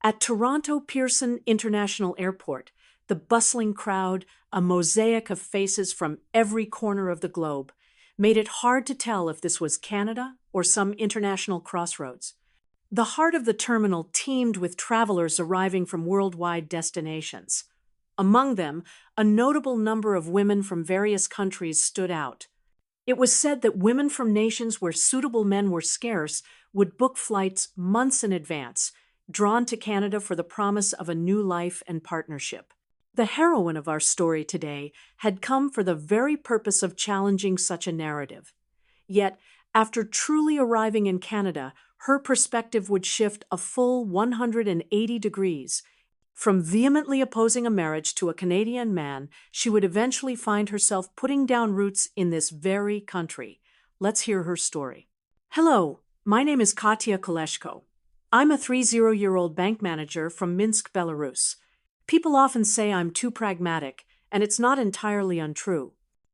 At Toronto Pearson International Airport, the bustling crowd, a mosaic of faces from every corner of the globe, made it hard to tell if this was Canada or some international crossroads. The heart of the terminal teemed with travelers arriving from worldwide destinations. Among them, a notable number of women from various countries stood out. It was said that women from nations where suitable men were scarce would book flights months in advance, drawn to Canada for the promise of a new life and partnership. The heroine of our story today had come for the very purpose of challenging such a narrative. Yet, after truly arriving in Canada, her perspective would shift a full 180 degrees. From vehemently opposing a marriage to a Canadian man, she would eventually find herself putting down roots in this very country. Let's hear her story. Hello, my name is Katya Koleshko. I'm a 30-year-old bank manager from Minsk, Belarus. People often say I'm too pragmatic, and it's not entirely untrue.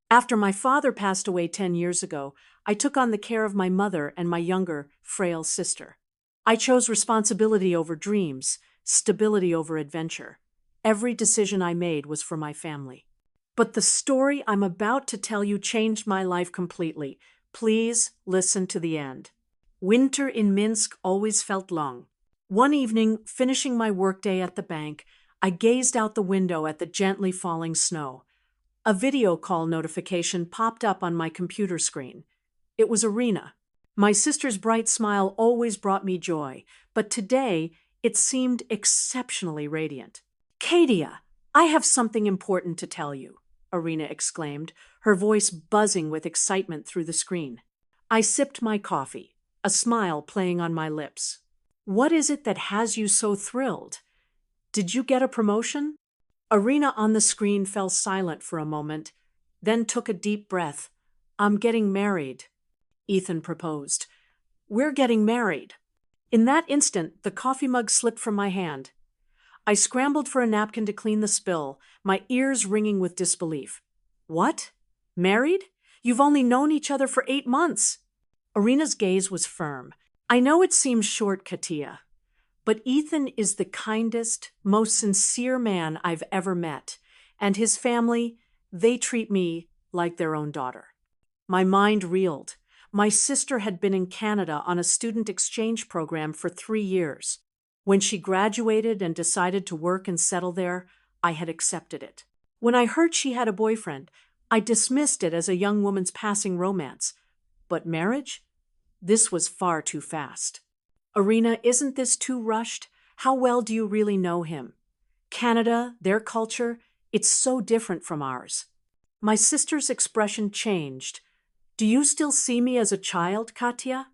After my father passed away 10 years ago, I took on the care of my mother and my younger, frail sister. I chose responsibility over dreams, stability over adventure. Every decision I made was for my family. But the story I'm about to tell you changed my life completely. Please listen to the end. Winter in Minsk always felt long. One evening, finishing my workday at the bank, I gazed out the window at the gently falling snow. A video call notification popped up on my computer screen. It was Irina. My sister's bright smile always brought me joy, but today it seemed exceptionally radiant. Katia, I have something important to tell you, Irina exclaimed, her voice buzzing with excitement through the screen. I sipped my coffee, a smile playing on my lips. What is it that has you so thrilled? Did you get a promotion? Irina on the screen fell silent for a moment, then took a deep breath. I'm getting married, Ethan proposed. We're getting married. In that instant, the coffee mug slipped from my hand. I scrambled for a napkin to clean the spill, my ears ringing with disbelief. What? Married? You've only known each other for 8 months. Irina's gaze was firm. I know it seems short, Katia, but Ethan is the kindest, most sincere man I've ever met, and his family, they treat me like their own daughter. My mind reeled. My sister had been in Canada on a student exchange program for 3 years. When she graduated and decided to work and settle there, I had accepted it. When I heard she had a boyfriend, I dismissed it as a young woman's passing romance. But marriage? This was far too fast. Irina, isn't this too rushed? How well do you really know him? Canada, their culture, it's so different from ours. My sister's expression changed. Do you still see me as a child, Katya?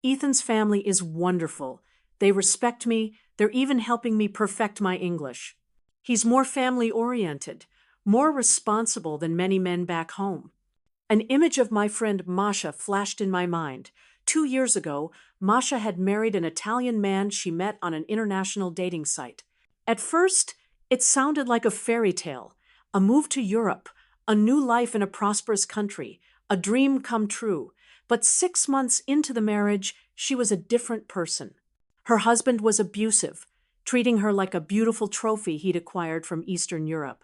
Ethan's family is wonderful. They respect me. They're even helping me perfect my English. He's more family-oriented, more responsible than many men back home. An image of my friend Masha flashed in my mind. 2 years ago, Masha had married an Italian man she met on an international dating site. At first, it sounded like a fairy tale, a move to Europe, a new life in a prosperous country, a dream come true. But 6 months into the marriage, she was a different person. Her husband was abusive, treating her like a beautiful trophy he'd acquired from Eastern Europe.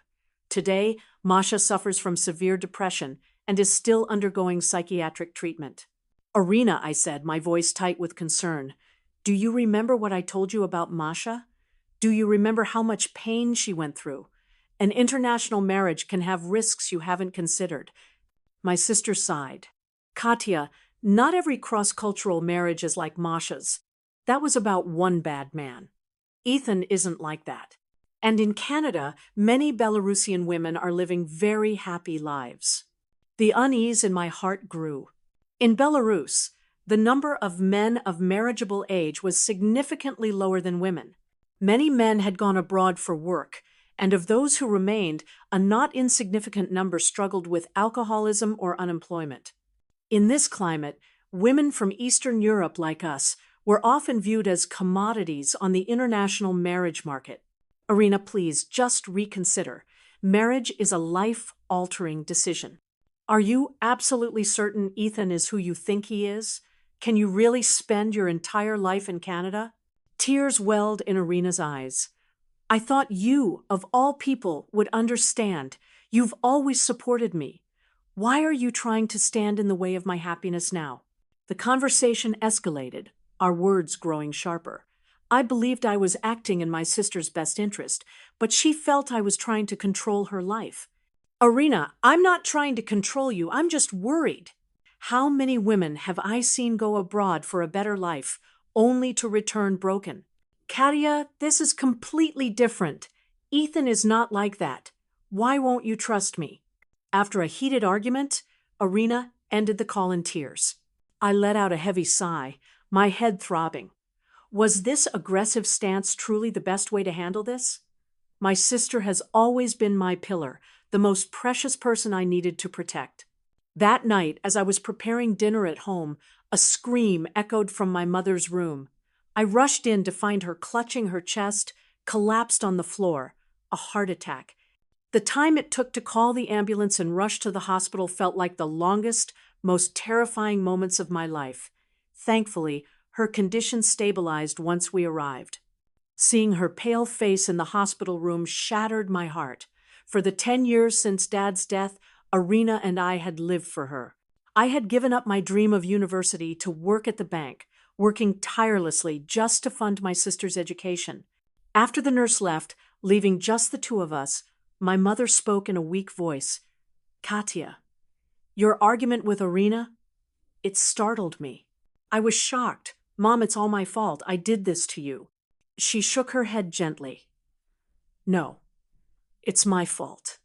Today, Masha suffers from severe depression and is still undergoing psychiatric treatment. Irina, I said, my voice tight with concern. Do you remember what I told you about Masha? Do you remember how much pain she went through? An international marriage can have risks you haven't considered. My sister sighed. Katya, not every cross-cultural marriage is like Masha's. That was about one bad man. Ethan isn't like that. And in Canada, many Belarusian women are living very happy lives. The unease in my heart grew. In Belarus, the number of men of marriageable age was significantly lower than women. Many men had gone abroad for work, and of those who remained, a not insignificant number struggled with alcoholism or unemployment. In this climate, women from Eastern Europe like us were often viewed as commodities on the international marriage market. Irina, please, just reconsider. Marriage is a life-altering decision. Are you absolutely certain Ethan is who you think he is? Can you really spend your entire life in Canada? Tears welled in Irina's eyes. I thought you, of all people, would understand. You've always supported me. Why are you trying to stand in the way of my happiness now? The conversation escalated, our words growing sharper. I believed I was acting in my sister's best interest, but she felt I was trying to control her life. Irina, I'm not trying to control you, I'm just worried. How many women have I seen go abroad for a better life, only to return broken? Katya, this is completely different. Ethan is not like that. Why won't you trust me? After a heated argument, Irina ended the call in tears. I let out a heavy sigh, my head throbbing. Was this aggressive stance truly the best way to handle this? My sister has always been my pillar, the most precious person I needed to protect. That night, as I was preparing dinner at home, a scream echoed from my mother's room. I rushed in to find her clutching her chest, collapsed on the floor, a heart attack. The time it took to call the ambulance and rush to the hospital felt like the longest, most terrifying moments of my life. Thankfully, her condition stabilized once we arrived. Seeing her pale face in the hospital room shattered my heart. For the 10 years since Dad's death, Irina and I had lived for her. I had given up my dream of university to work at the bank, working tirelessly just to fund my sister's education. After the nurse left, leaving just the two of us, my mother spoke in a weak voice. Katya, your argument with Irina? It startled me. I was shocked. Mom, it's all my fault. I did this to you. She shook her head gently. No, it's my fault.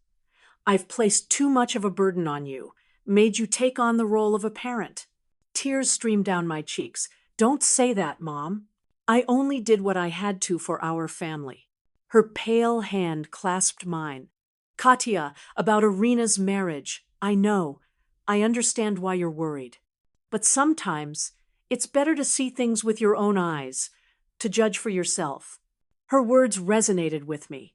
I've placed too much of a burden on you, made you take on the role of a parent. Tears streamed down my cheeks. Don't say that, Mom. I only did what I had to for our family. Her pale hand clasped mine. Katya, about Irina's marriage. I know. I understand why you're worried. But sometimes it's better to see things with your own eyes, to judge for yourself. Her words resonated with me.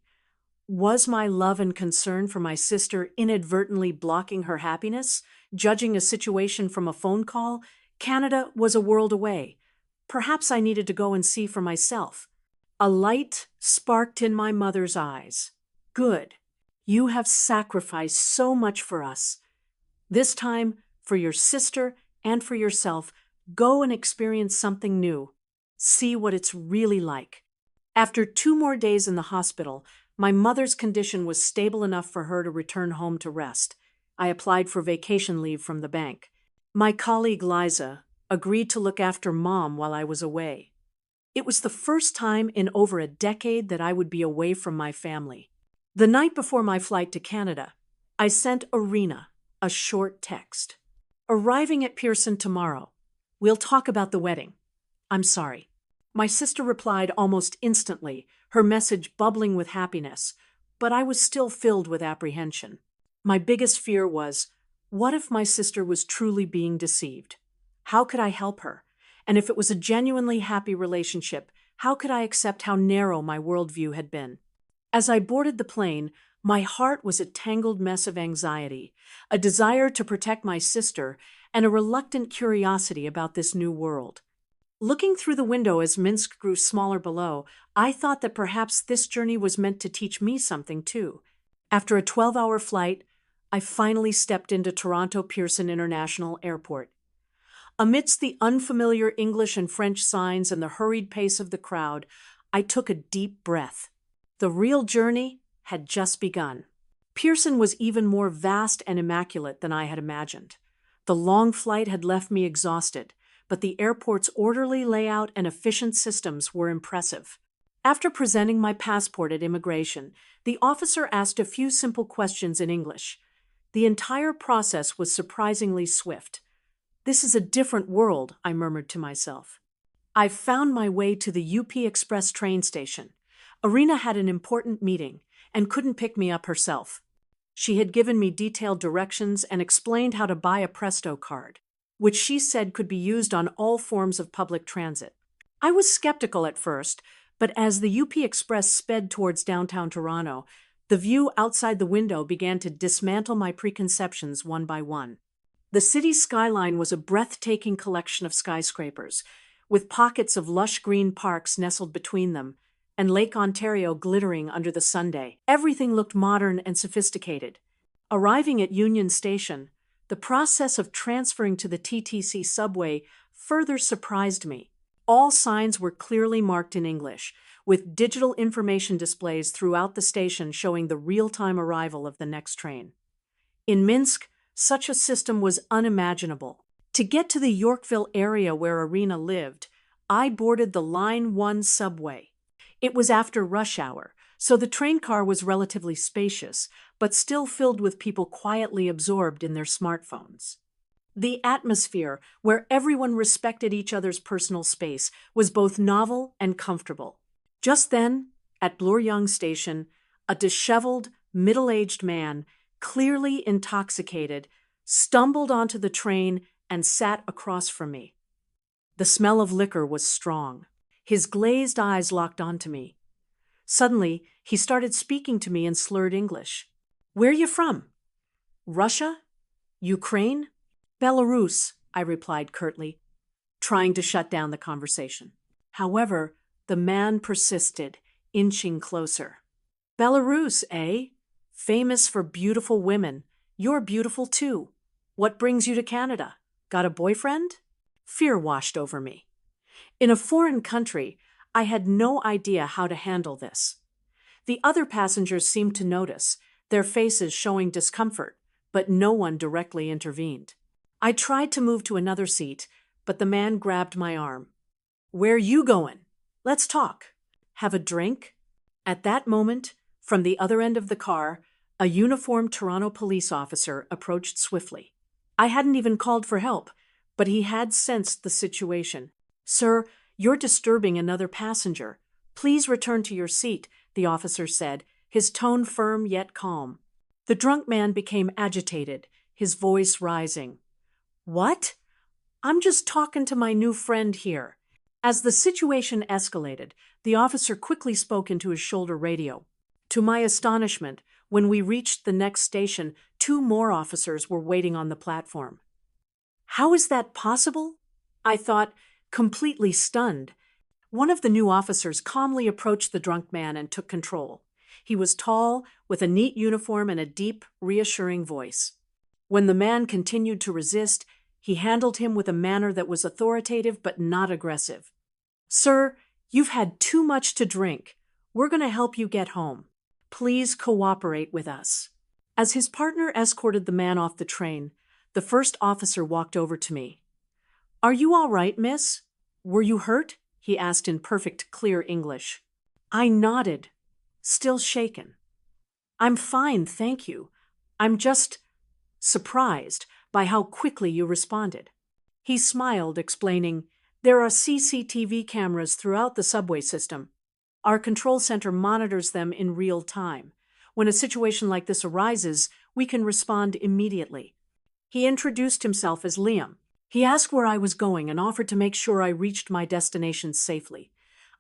Was my love and concern for my sister inadvertently blocking her happiness, judging a situation from a phone call? Canada was a world away. Perhaps I needed to go and see for myself. A light sparked in my mother's eyes. Good. You have sacrificed so much for us. This time, for your sister and for yourself, go and experience something new. See what it's really like. After 2 more days in the hospital, my mother's condition was stable enough for her to return home to rest. I applied for vacation leave from the bank. My colleague Liza agreed to look after Mom while I was away. It was the first time in over a decade that I would be away from my family. The night before my flight to Canada, I sent Irina a short text. Arriving at Pearson tomorrow. We'll talk about the wedding. I'm sorry. My sister replied almost instantly, her message bubbling with happiness, but I was still filled with apprehension. My biggest fear was, what if my sister was truly being deceived? How could I help her? And if it was a genuinely happy relationship, how could I accept how narrow my worldview had been? As I boarded the plane, my heart was a tangled mess of anxiety, a desire to protect my sister, and a reluctant curiosity about this new world. Looking through the window as Minsk grew smaller below, I thought that perhaps this journey was meant to teach me something too. After a 12-hour flight, I finally stepped into Toronto Pearson International Airport. Amidst the unfamiliar English and French signs and the hurried pace of the crowd, I took a deep breath. The real journey had just begun. Pearson was even more vast and immaculate than I had imagined. The long flight had left me exhausted, but the airport's orderly layout and efficient systems were impressive. After presenting my passport at immigration, the officer asked a few simple questions in English. The entire process was surprisingly swift. This is a different world, I murmured to myself. I found my way to the UP Express train station. Irina had an important meeting and couldn't pick me up herself. She had given me detailed directions and explained how to buy a Presto card, which she said could be used on all forms of public transit. I was skeptical at first, but as the UP Express sped towards downtown Toronto, the view outside the window began to dismantle my preconceptions one by one. The city's skyline was a breathtaking collection of skyscrapers, with pockets of lush green parks nestled between them, and Lake Ontario glittering under the sunday. Everything looked modern and sophisticated. Arriving at Union Station, the process of transferring to the TTC subway further surprised me. All signs were clearly marked in English, with digital information displays throughout the station showing the real-time arrival of the next train. In Minsk, such a system was unimaginable. To get to the Yorkville area where Irina lived, I boarded the Line 1 subway. It was after rush hour, so the train car was relatively spacious, but still filled with people quietly absorbed in their smartphones. The atmosphere, where everyone respected each other's personal space, was both novel and comfortable. Just then, at Bloor-Yonge Station, a disheveled, middle-aged man, clearly intoxicated, stumbled onto the train and sat across from me. The smell of liquor was strong. His glazed eyes locked onto me. Suddenly, he started speaking to me in slurred English. "Where you from? Russia? Ukraine?" "Belarus," I replied curtly, trying to shut down the conversation. However, the man persisted, inching closer. "Belarus, eh? Famous for beautiful women. You're beautiful too. What brings you to Canada? Got a boyfriend?" Fear washed over me. In a foreign country, I had no idea how to handle this. The other passengers seemed to notice, their faces showing discomfort, but no one directly intervened. I tried to move to another seat, but the man grabbed my arm. "Where you going? Let's talk. Have a drink?" At that moment, from the other end of the car, a uniformed Toronto police officer approached swiftly. I hadn't even called for help, but he had sensed the situation. "Sir, you're disturbing another passenger. Please return to your seat," the officer said, his tone firm yet calm. The drunk man became agitated, his voice rising. "What? I'm just talking to my new friend here." As the situation escalated, the officer quickly spoke into his shoulder radio. To my astonishment, when we reached the next station, 2 more officers were waiting on the platform. "How is that possible?" I thought, completely stunned. One of the new officers calmly approached the drunk man and took control. He was tall, with a neat uniform and a deep, reassuring voice. When the man continued to resist, he handled him with a manner that was authoritative but not aggressive. "Sir, you've had too much to drink. We're going to help you get home. Please cooperate with us." As his partner escorted the man off the train, the first officer walked over to me. "Are you all right, miss? Were you hurt?" he asked in perfect, clear English. I nodded, still shaken. "I'm fine, thank you. I'm just surprised by how quickly you responded." He smiled, explaining, "There are CCTV cameras throughout the subway system. Our control center monitors them in real time. When a situation like this arises, we can respond immediately." He introduced himself as Liam. He asked where I was going and offered to make sure I reached my destination safely.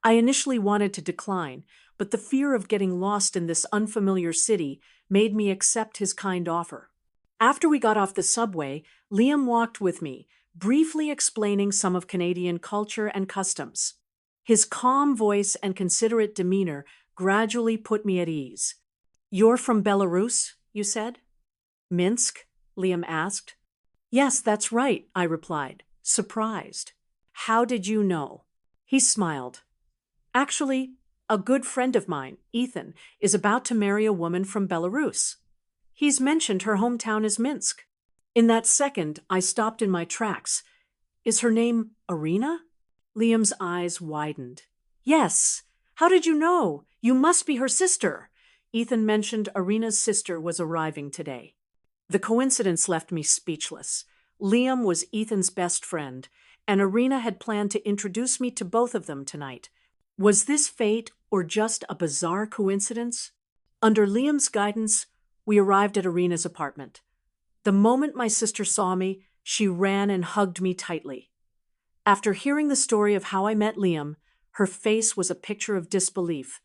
I initially wanted to decline, but the fear of getting lost in this unfamiliar city made me accept his kind offer. After we got off the subway, Liam walked with me, briefly explaining some of Canadian culture and customs. His calm voice and considerate demeanor gradually put me at ease. "You're from Belarus, you said?" "Minsk?" Liam asked. "Yes, that's right," I replied, surprised. "How did you know?" He smiled. "Actually, a good friend of mine, Ethan, is about to marry a woman from Belarus. He's mentioned her hometown is Minsk." In that second, I stopped in my tracks. "Is her name Irina?" Liam's eyes widened. "Yes. How did you know? You must be her sister." Ethan mentioned Irina's sister was arriving today. The coincidence left me speechless. Liam was Ethan's best friend, and Irina had planned to introduce me to both of them tonight. Was this fate or just a bizarre coincidence? Under Liam's guidance, we arrived at Irina's apartment. The moment my sister saw me, she ran and hugged me tightly. After hearing the story of how I met Liam, her face was a picture of disbelief.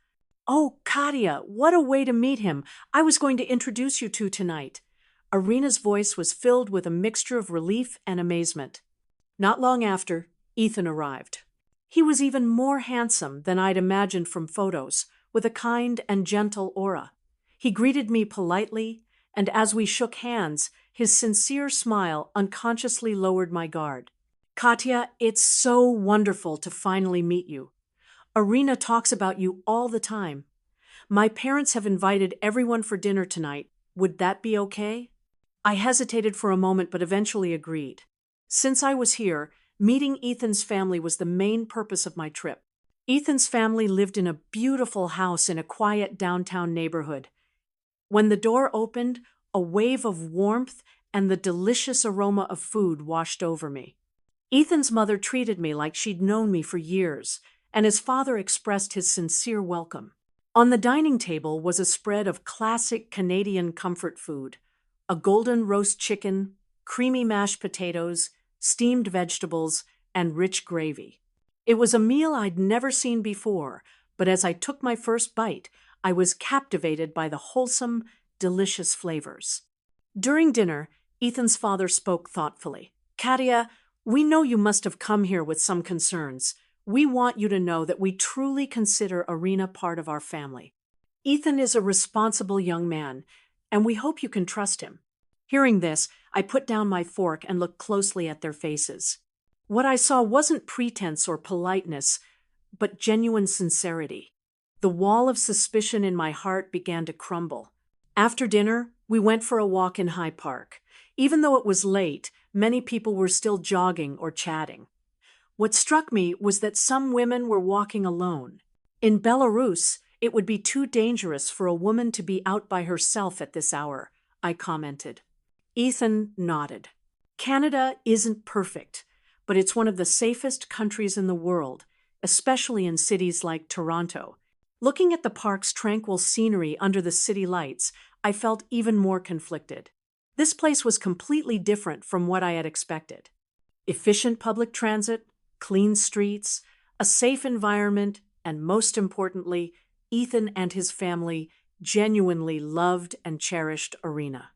"Oh, Katya, what a way to meet him. I was going to introduce you two tonight." Irina's voice was filled with a mixture of relief and amazement. Not long after, Ethan arrived. He was even more handsome than I'd imagined from photos, with a kind and gentle aura. He greeted me politely, and as we shook hands, his sincere smile unconsciously lowered my guard. Katya, it's so wonderful to finally meet you. Irina talks about you all the time. My parents have invited everyone for dinner tonight. Would that be okay? I hesitated for a moment but eventually agreed. Since I was here, meeting Ethan's family was the main purpose of my trip. Ethan's family lived in a beautiful house in a quiet downtown neighborhood. When the door opened, a wave of warmth and the delicious aroma of food washed over me. Ethan's mother treated me like she'd known me for years, and his father expressed his sincere welcome. On the dining table was a spread of classic Canadian comfort food: a golden roast chicken, creamy mashed potatoes, steamed vegetables, and rich gravy. It was a meal I'd never seen before, but as I took my first bite, I was captivated by the wholesome, delicious flavors. During dinner, Ethan's father spoke thoughtfully. Katya, we know you must have come here with some concerns. We want you to know that we truly consider Irina part of our family. Ethan is a responsible young man, and we hope you can trust him. Hearing this, I put down my fork and looked closely at their faces. What I saw wasn't pretense or politeness, but genuine sincerity. The wall of suspicion in my heart began to crumble. After dinner, we went for a walk in High Park. Even though it was late, many people were still jogging or chatting. What struck me was that some women were walking alone. In Belarus, it would be too dangerous for a woman to be out by herself at this hour, I commented. Ethan nodded. Canada isn't perfect, but it's one of the safest countries in the world, especially in cities like Toronto. Looking at the park's tranquil scenery under the city lights, I felt even more conflicted. This place was completely different from what I had expected. Efficient public transit, clean streets, a safe environment, and most importantly, Ethan and his family genuinely loved and cherished Irina.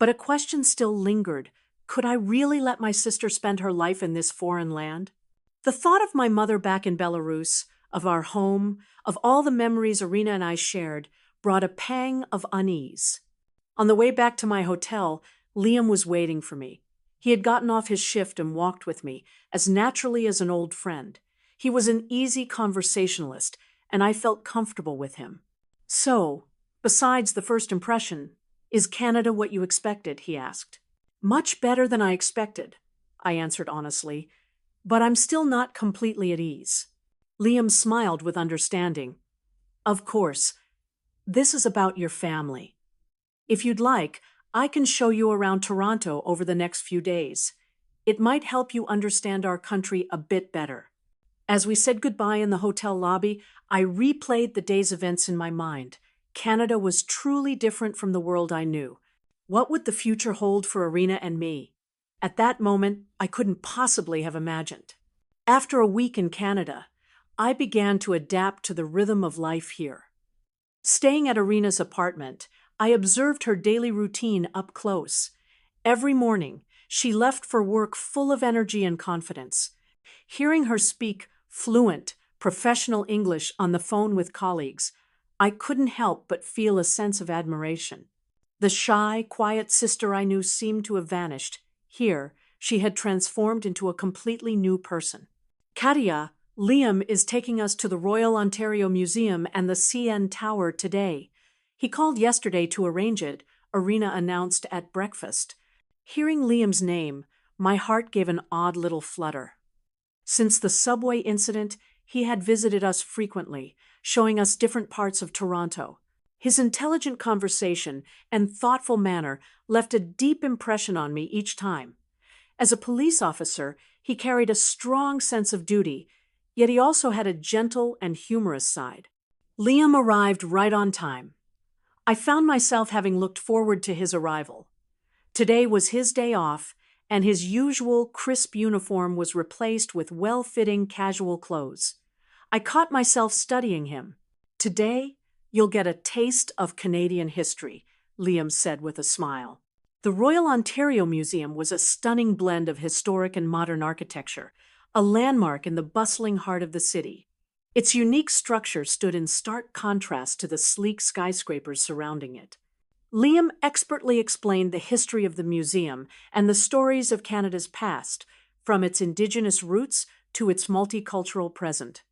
But a question still lingered. Could I really let my sister spend her life in this foreign land? The thought of my mother back in Belarus, of our home, of all the memories Irina and I shared, brought a pang of unease. On the way back to my hotel, Liam was waiting for me. He had gotten off his shift and walked with me, as naturally as an old friend. He was an easy conversationalist, and I felt comfortable with him. So, besides the first impression, is Canada what you expected? He asked. Much better than I expected, I answered honestly, but I'm still not completely at ease. Liam smiled with understanding. Of course, this is about your family. If you'd like, I can show you around Toronto over the next few days. It might help you understand our country a bit better. As we said goodbye in the hotel lobby, I replayed the day's events in my mind. Canada was truly different from the world I knew. What would the future hold for Irina and me? At that moment, I couldn't possibly have imagined. After a week in Canada, I began to adapt to the rhythm of life here. Staying at Irina's apartment, I observed her daily routine up close. Every morning, she left for work full of energy and confidence. Hearing her speak fluent, professional English on the phone with colleagues, I couldn't help but feel a sense of admiration. The shy, quiet sister I knew seemed to have vanished. Here, she had transformed into a completely new person. Katya, Liam is taking us to the Royal Ontario Museum and the CN Tower today. He called yesterday to arrange it, Irina announced at breakfast. Hearing Liam's name, my heart gave an odd little flutter. Since the subway incident, he had visited us frequently, showing us different parts of Toronto. His intelligent conversation and thoughtful manner left a deep impression on me each time. As a police officer, he carried a strong sense of duty, yet he also had a gentle and humorous side. Liam arrived right on time. I found myself having looked forward to his arrival. Today was his day off, and his usual crisp uniform was replaced with well-fitting casual clothes. I caught myself studying him. Today, you'll get a taste of Canadian history, Liam said with a smile. The Royal Ontario Museum was a stunning blend of historic and modern architecture. a landmark in the bustling heart of the city. Its unique structure stood in stark contrast to the sleek skyscrapers surrounding it. Liam expertly explained the history of the museum and the stories of Canada's past, from its Indigenous roots to its multicultural present.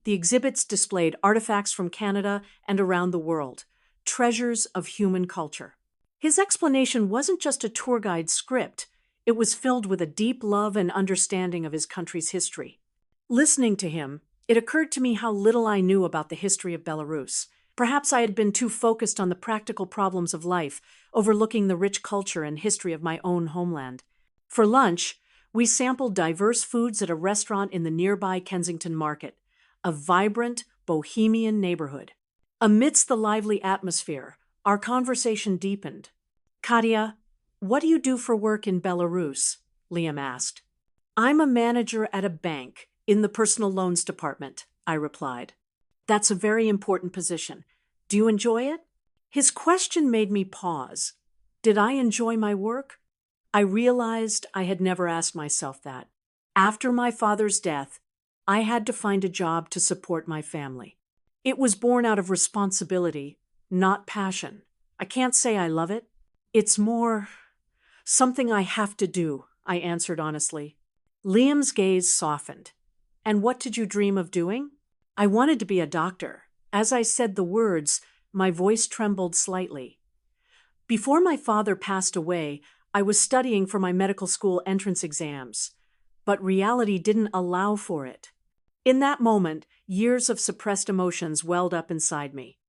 The exhibits displayed artifacts from Canada and around the world, treasures of human culture. His explanation wasn't just a tour guide script, it was filled with a deep love and understanding of his country's history. Listening to him, it occurred to me how little I knew about the history of Belarus. Perhaps I had been too focused on the practical problems of life, overlooking the rich culture and history of my own homeland. For lunch, we sampled diverse foods at a restaurant in the nearby Kensington Market, a vibrant, bohemian neighborhood. Amidst the lively atmosphere, our conversation deepened. Katya, what do you do for work in Belarus? Liam asked. I'm a manager at a bank in the personal loans department, I replied. That's a very important position. Do you enjoy it? His question made me pause. Did I enjoy my work? I realized I had never asked myself that. After my father's death, I had to find a job to support my family. It was born out of responsibility, not passion. I can't say I love it. It's more something I have to do, I answered honestly. Liam's gaze softened. And what did you dream of doing? I wanted to be a doctor. As I said the words, my voice trembled slightly. Before my father passed away, I was studying for my medical school entrance exams, but reality didn't allow for it. In that moment, years of suppressed emotions welled up inside me.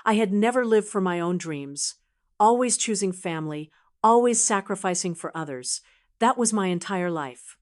I had never lived for my own dreams, always choosing family, always sacrificing for others. That was my entire life.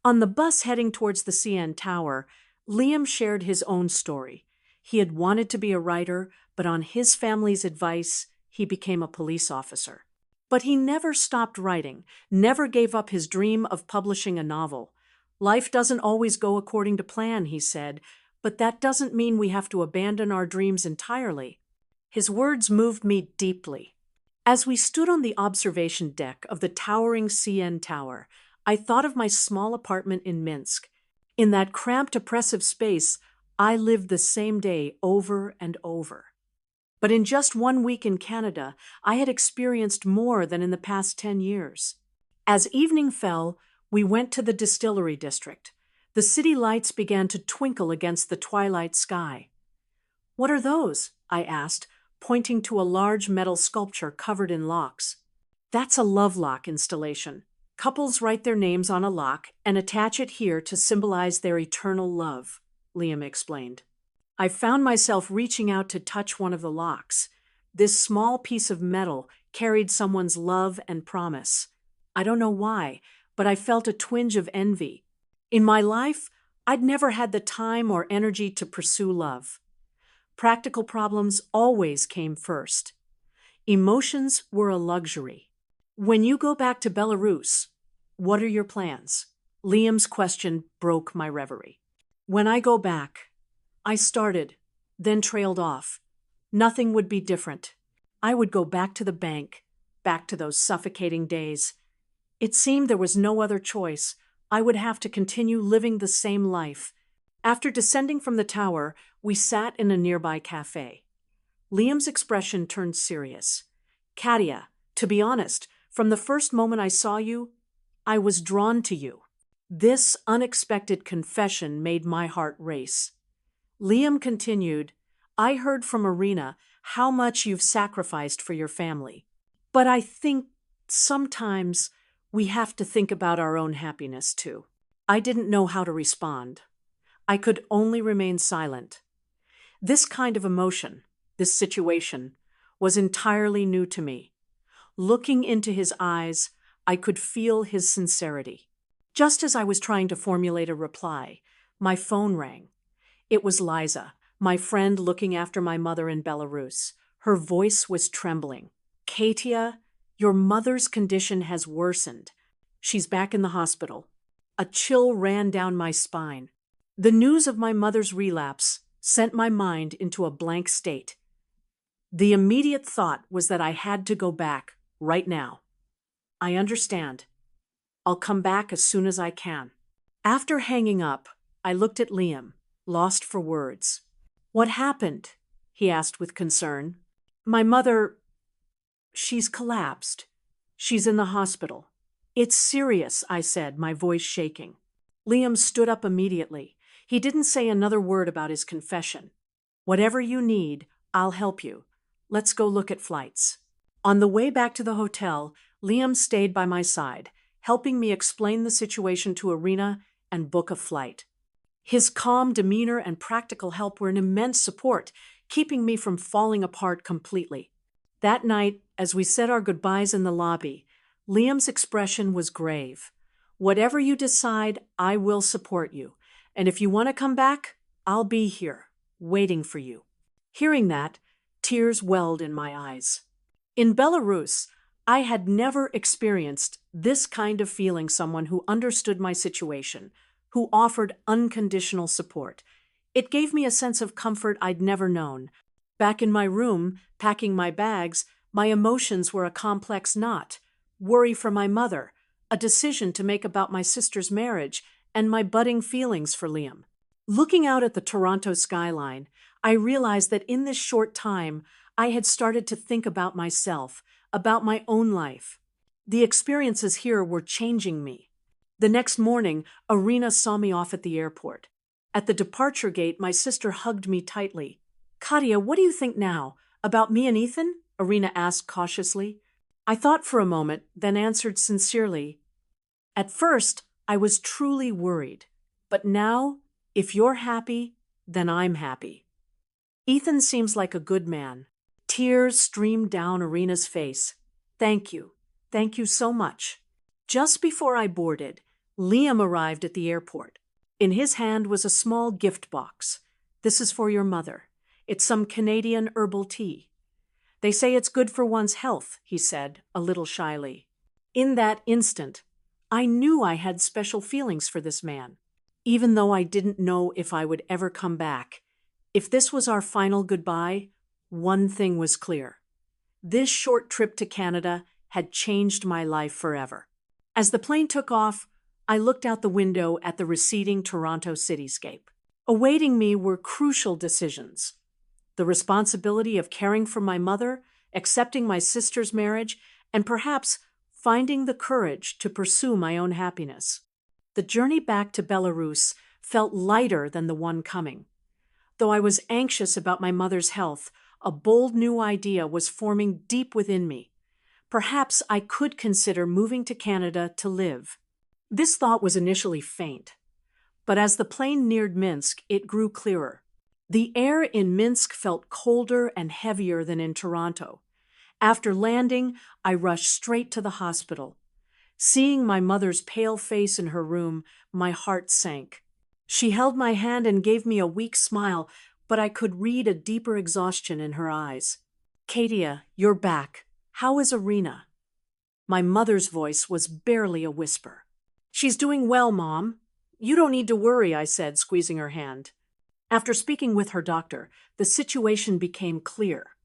On the bus heading towards the CN Tower, Liam shared his own story. He had wanted to be a writer, but on his family's advice, he became a police officer. But he never stopped writing, never gave up his dream of publishing a novel. Life doesn't always go according to plan, he said, but that doesn't mean we have to abandon our dreams entirely. His words moved me deeply. As we stood on the observation deck of the towering CN Tower, I thought of my small apartment in Minsk. In that cramped, oppressive space, I lived the same day over and over. But in just 1 week in Canada, I had experienced more than in the past 10 years. As evening fell, we went to the distillery district. The city lights began to twinkle against the twilight sky. What are those? I asked, pointing to a large metal sculpture covered in locks. That's a love lock installation. Couples write their names on a lock and attach it here to symbolize their eternal love, Liam explained. I found myself reaching out to touch one of the locks. This small piece of metal carried someone's love and promise. I don't know why, but I felt a twinge of envy. In my life, I'd never had the time or energy to pursue love. Practical problems always came first. Emotions were a luxury. When you go back to Belarus, what are your plans? Liam's question broke my reverie. When I go back, I started, then trailed off. Nothing would be different. I would go back to the bank, back to those suffocating days. It seemed there was no other choice. I would have to continue living the same life. After descending from the tower, we sat in a nearby cafe. Liam's expression turned serious. Katya, to be honest, from the first moment I saw you, I was drawn to you. This unexpected confession made my heart race. Liam continued, I heard from Irina how much you've sacrificed for your family. But I think sometimes we have to think about our own happiness too. I didn't know how to respond. I could only remain silent. This kind of emotion, this situation, was entirely new to me. Looking into his eyes, I could feel his sincerity. Just as I was trying to formulate a reply, my phone rang. It was Liza, my friend looking after my mother in Belarus. Her voice was trembling. Katya, your mother's condition has worsened. She's back in the hospital. A chill ran down my spine. The news of my mother's relapse sent my mind into a blank state. The immediate thought was that I had to go back right now. I understand. I'll come back as soon as I can. After hanging up, I looked at Liam, lost for words. "What happened?" he asked with concern. "My mother, she's collapsed. She's in the hospital." "It's serious," I said, my voice shaking. Liam stood up immediately. He didn't say another word about his confession. "Whatever you need, I'll help you. Let's go look at flights." On the way back to the hotel, Liam stayed by my side, helping me explain the situation to Irina and book a flight. His calm demeanor and practical help were an immense support, keeping me from falling apart completely. That night, as we said our goodbyes in the lobby, Liam's expression was grave. "Whatever you decide, I will support you. And if you want to come back, I'll be here, waiting for you." Hearing that, tears welled in my eyes. In Belarus, I had never experienced this kind of feeling someone who understood my situation, who offered unconditional support. It gave me a sense of comfort I'd never known. Back in my room, packing my bags, my emotions were a complex knot: worry for my mother, a decision to make about my sister's marriage, and my budding feelings for Liam. Looking out at the Toronto skyline, I realized that in this short time, I had started to think about myself, about my own life. The experiences here were changing me. The next morning, Irina saw me off at the airport. At the departure gate, my sister hugged me tightly. "Katya, what do you think now? About me and Ethan?" Irina asked cautiously. I thought for a moment, then answered sincerely, "At first, I was truly worried. But now, if you're happy, then I'm happy." "Ethan seems like a good man." Tears streamed down Irina's face. "Thank you. Thank you so much." Just before I boarded, Liam arrived at the airport. In his hand was a small gift box. "This is for your mother. It's some Canadian herbal tea. They say it's good for one's health," he said, a little shyly. In that instant, I knew I had special feelings for this man, even though I didn't know if I would ever come back. If this was our final goodbye, one thing was clear. This short trip to Canada had changed my life forever. As the plane took off, I looked out the window at the receding Toronto cityscape. Awaiting me were crucial decisions: the responsibility of caring for my mother, accepting my sister's marriage, and perhaps finding the courage to pursue my own happiness. The journey back to Belarus felt lighter than the one coming. Though I was anxious about my mother's health, a bold new idea was forming deep within me. Perhaps I could consider moving to Canada to live. This thought was initially faint, but as the plane neared Minsk, it grew clearer. The air in Minsk felt colder and heavier than in Toronto. After landing, I rushed straight to the hospital. Seeing my mother's pale face in her room, my heart sank. She held my hand and gave me a weak smile, but I could read a deeper exhaustion in her eyes. "Katya, you're back. How is Irina?" My mother's voice was barely a whisper. "She's doing well, Mom. You don't need to worry," I said, squeezing her hand. After speaking with her doctor, the situation became clear.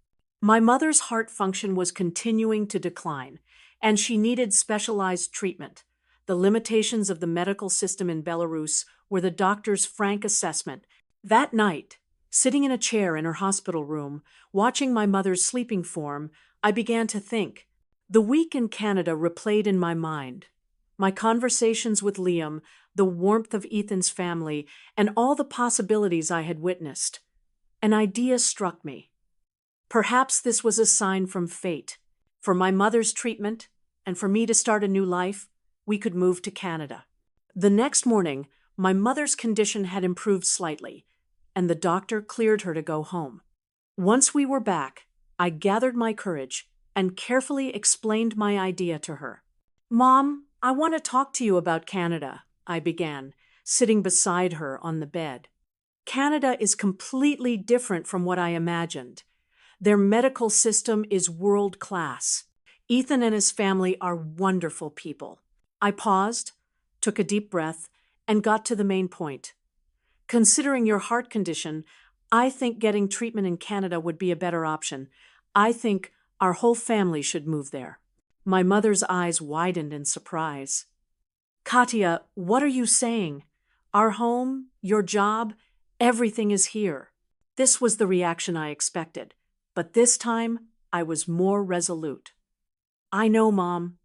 My mother's heart function was continuing to decline, and she needed specialized treatment. The limitations of the medical system in Belarus were the doctor's frank assessment. That night, sitting in a chair in her hospital room, watching my mother's sleeping form, I began to think. The week in Canada replayed in my mind. My conversations with Liam, the warmth of Ethan's family, and all the possibilities I had witnessed. An idea struck me. Perhaps this was a sign from fate. For my mother's treatment, and for me to start a new life, we could move to Canada. The next morning, my mother's condition had improved slightly, and the doctor cleared her to go home. Once we were back, I gathered my courage and carefully explained my idea to her. "Mom, I want to talk to you about Canada," I began, sitting beside her on the bed. "Canada is completely different from what I imagined. Their medical system is world-class. Ethan and his family are wonderful people." I paused, took a deep breath, and got to the main point. "Considering your heart condition, I think getting treatment in Canada would be a better option. I think our whole family should move there." My mother's eyes widened in surprise. Katya, what are you saying? Our home, your job, everything is here. This was the reaction I expected, but this time I was more resolute. I know, Mom,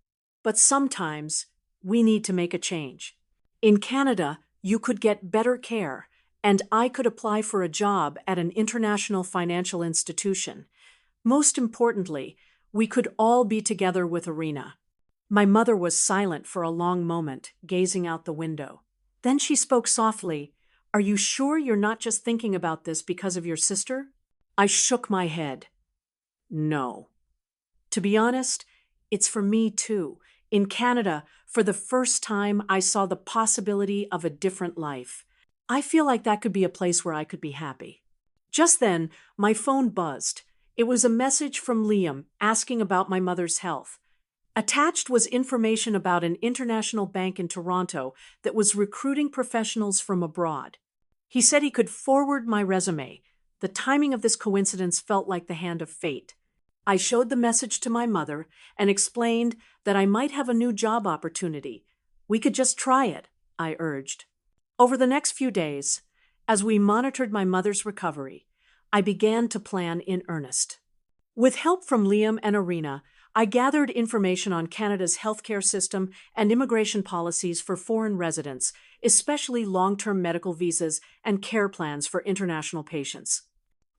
but sometimes we need to make a change. In Canada, you could get better care, and I could apply for a job at an international financial institution. Most importantly, we could all be together with Irina. My mother was silent for a long moment, gazing out the window. Then she spoke softly. Are you sure you're not just thinking about this because of your sister? I shook my head. No. To be honest, it's for me too. In Canada, for the first time, I saw the possibility of a different life. I feel like that could be a place where I could be happy. Just then, my phone buzzed. It was a message from Liam asking about my mother's health. Attached was information about an international bank in Toronto that was recruiting professionals from abroad. He said he could forward my resume. The timing of this coincidence felt like the hand of fate. I showed the message to my mother and explained that I might have a new job opportunity. We could just try it, I urged. Over the next few days, as we monitored my mother's recovery, I began to plan in earnest. With help from Liam and Irina, I gathered information on Canada's healthcare system and immigration policies for foreign residents, especially long-term medical visas and care plans for international patients.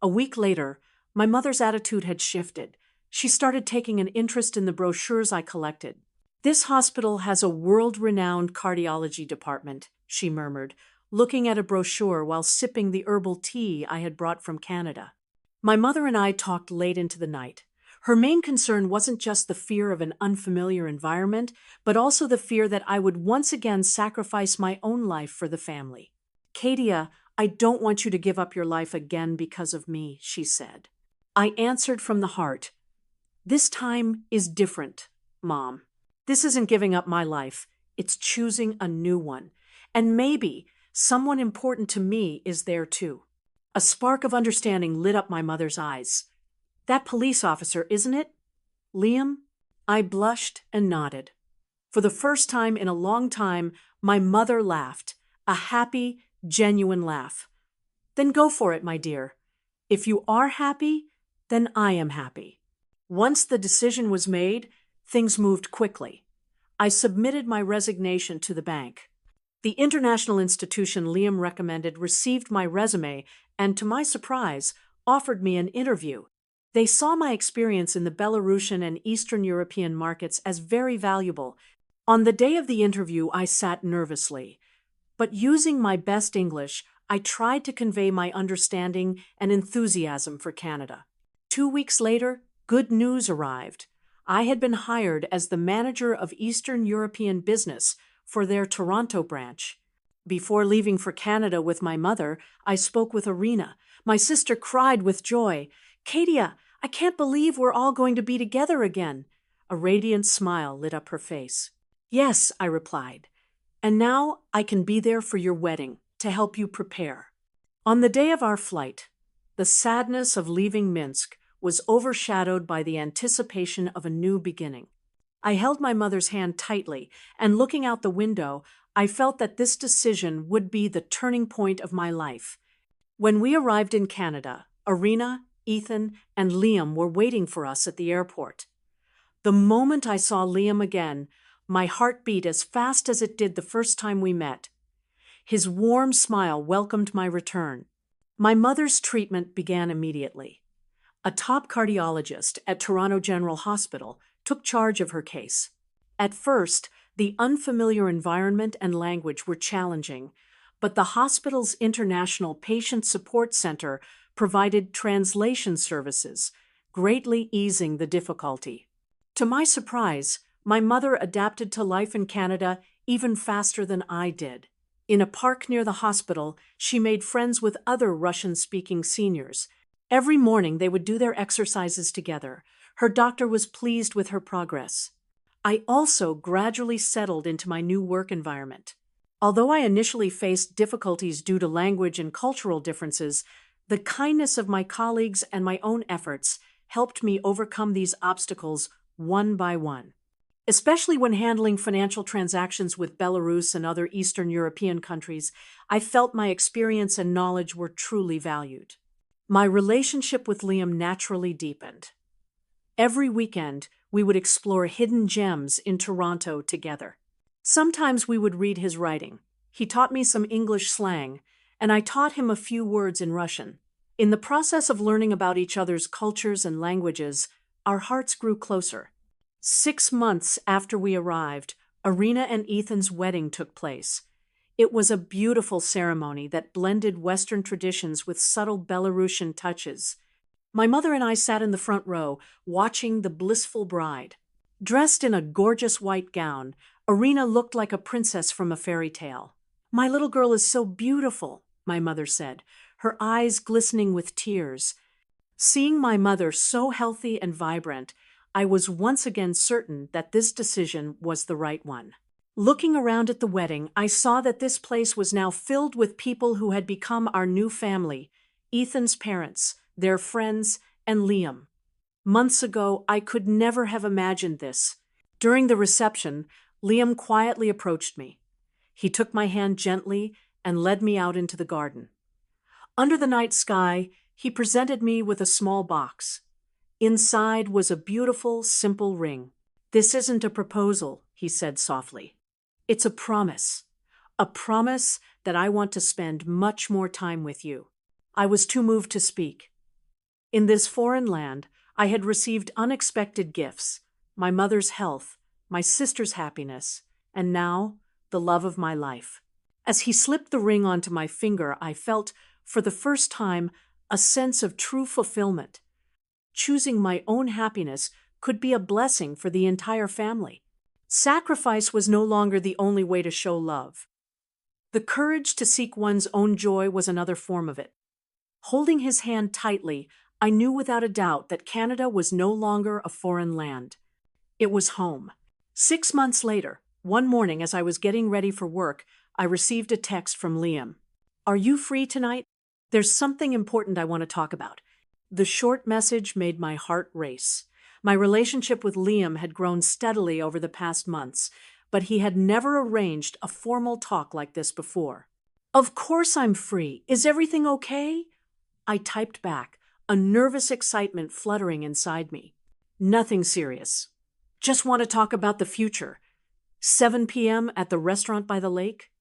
A week later, my mother's attitude had shifted. She started taking an interest in the brochures I collected. This hospital has a world-renowned cardiology department, she murmured, looking at a brochure while sipping the herbal tea I had brought from Canada. My mother and I talked late into the night. Her main concern wasn't just the fear of an unfamiliar environment, but also the fear that I would once again sacrifice my own life for the family. Katia, I don't want you to give up your life again because of me, she said. I answered from the heart. This time is different, Mom. This isn't giving up my life. It's choosing a new one. And maybe someone important to me is there too. A spark of understanding lit up my mother's eyes. That police officer, isn't it? Liam? I blushed and nodded. For the first time in a long time, my mother laughed. A happy, genuine laugh. Then go for it, my dear. If you are happy, then I am happy. Once the decision was made, things moved quickly. I submitted my resignation to the bank. The international institution Liam recommended received my resume and, to my surprise, offered me an interview. They saw my experience in the Belarusian and Eastern European markets as very valuable. On the day of the interview, I sat nervously. But using my best English, I tried to convey my understanding and enthusiasm for Canada. 2 weeks later, good news arrived. I had been hired as the manager of Eastern European business for their Toronto branch. Before leaving for Canada with my mother, I spoke with Irina. My sister cried with joy. Katia, I can't believe we're all going to be together again. A radiant smile lit up her face. Yes, I replied. And now I can be there for your wedding to help you prepare. On the day of our flight, the sadness of leaving Minsk was overshadowed by the anticipation of a new beginning. I held my mother's hand tightly, and looking out the window, I felt that this decision would be the turning point of my life. When we arrived in Canada, Irina, Ethan, and Liam were waiting for us at the airport. The moment I saw Liam again, my heart beat as fast as it did the first time we met. His warm smile welcomed my return. My mother's treatment began immediately. A top cardiologist at Toronto General Hospital took charge of her case. At first, the unfamiliar environment and language were challenging, but the hospital's International Patient Support Center provided translation services, greatly easing the difficulty. To my surprise, my mother adapted to life in Canada even faster than I did. In a park near the hospital, she made friends with other Russian-speaking seniors. Every morning they would do their exercises together. Her doctor was pleased with her progress. I also gradually settled into my new work environment. Although I initially faced difficulties due to language and cultural differences, the kindness of my colleagues and my own efforts helped me overcome these obstacles one by one. Especially when handling financial transactions with Belarus and other Eastern European countries, I felt my experience and knowledge were truly valued. My relationship with Liam naturally deepened. Every weekend, we would explore hidden gems in Toronto together. Sometimes we would read his writing. He taught me some English slang, and I taught him a few words in Russian. In the process of learning about each other's cultures and languages, our hearts grew closer. 6 months after we arrived, Irina and Ethan's wedding took place. It was a beautiful ceremony that blended Western traditions with subtle Belarusian touches. My mother and I sat in the front row, watching the blissful bride. Dressed in a gorgeous white gown, Irina looked like a princess from a fairy tale. "My little girl is so beautiful," my mother said, her eyes glistening with tears. Seeing my mother so healthy and vibrant, I was once again certain that this decision was the right one. Looking around at the wedding, I saw that this place was now filled with people who had become our new family: Ethan's parents, their friends, and Liam. Months ago, I could never have imagined this. During the reception, Liam quietly approached me. He took my hand gently and led me out into the garden. Under the night sky, he presented me with a small box. Inside was a beautiful, simple ring. "This isn't a proposal," he said softly. "It's a promise that I want to spend much more time with you." I was too moved to speak. In this foreign land, I had received unexpected gifts: my mother's health, my sister's happiness, and now the love of my life. As he slipped the ring onto my finger, I felt, for the first time, a sense of true fulfillment. Choosing my own happiness could be a blessing for the entire family. Sacrifice was no longer the only way to show love. The courage to seek one's own joy was another form of it. Holding his hand tightly, I knew without a doubt that Canada was no longer a foreign land. It was home. 6 months later, one morning as I was getting ready for work, I received a text from Liam. "Are you free tonight? There's something important I want to talk about." The short message made my heart race. My relationship with Liam had grown steadily over the past months, but he had never arranged a formal talk like this before. "Of course I'm free. Is everything okay?" I typed back, a nervous excitement fluttering inside me. "Nothing serious. Just want to talk about the future. 7 p.m. at the restaurant by the lake?"